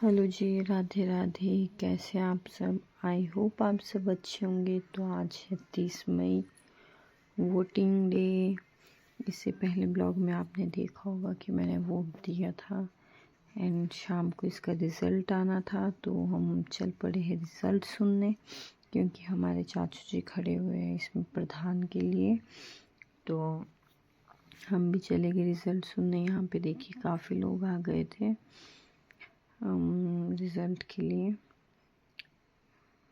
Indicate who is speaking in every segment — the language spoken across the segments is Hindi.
Speaker 1: हेलो जी, राधे राधे। कैसे आप सब? आई होप आप सब अच्छे होंगे। तो आज है 30 मई, वोटिंग डे। इससे पहले ब्लॉग में आपने देखा होगा कि मैंने वोट दिया था एंड शाम को इसका रिज़ल्ट आना था। तो हम चल पड़े हैं रिज़ल्ट सुनने, क्योंकि हमारे चाचू जी खड़े हुए हैं इसमें प्रधान के लिए। तो हम भी चले गए रिज़ल्ट सुनने। यहाँ पे देखिए काफ़ी लोग आ गए थे रिज़ल्ट के लिए।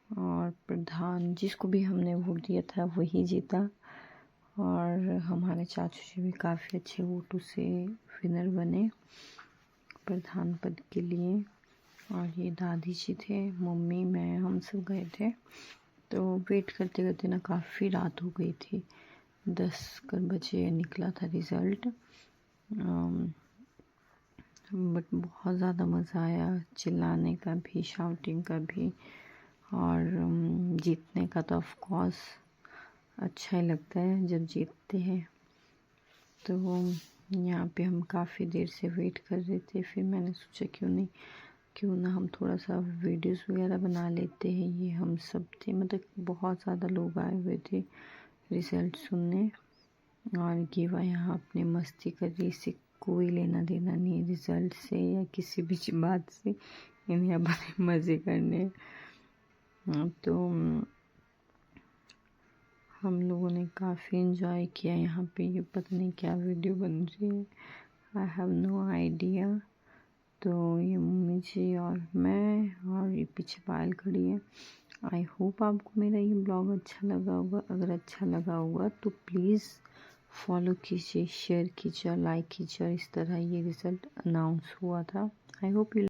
Speaker 1: और प्रधान जिसको भी हमने वोट दिया था वही जीता, और हमारे चाचू जी भी काफ़ी अच्छे वोटों से विनर बने प्रधान पद के लिए। और ये दादी जी थे, मम्मी, मैं, हम सब गए थे। तो वेट करते करते ना काफ़ी रात हो गई थी। 10 बजे निकला था रिज़ल्ट। बट बहुत ज़्यादा मज़ा आया, चिल्लाने का भी, शाउटिंग का भी, और जीतने का तो ऑफ कोर्स अच्छा ही लगता है जब जीतते हैं। तो यहाँ पे हम काफ़ी देर से वेट कर रहे थे। फिर मैंने सोचा क्यों ना हम थोड़ा सा वीडियोस वगैरह बना लेते हैं। ये हम सब थे, मतलब बहुत ज़्यादा लोग आए हुए थे रिज़ल्ट सुनने। और गिवा यहाँ अपने मस्ती कर रही, इससे कोई लेना देना नहीं रिज़ल्ट से या किसी भी बात से। इन्हें अपने मज़े करने। तो हम लोगों ने काफ़ी इन्जॉय किया यहाँ पे। ये पता नहीं क्या वीडियो बन रही है, आई हैव नो आइडिया। तो ये मम्मी जी और मैं, और ये पीछे पायल खड़ी है। आई होप आपको मेरा ये ब्लॉग अच्छा लगा होगा। अगर अच्छा लगा होगा तो प्लीज़ फॉलो कीजिए, शेयर कीजिए, लाइक कीजिए। और इस तरह ये रिज़ल्ट अनाउंस हुआ था। I hope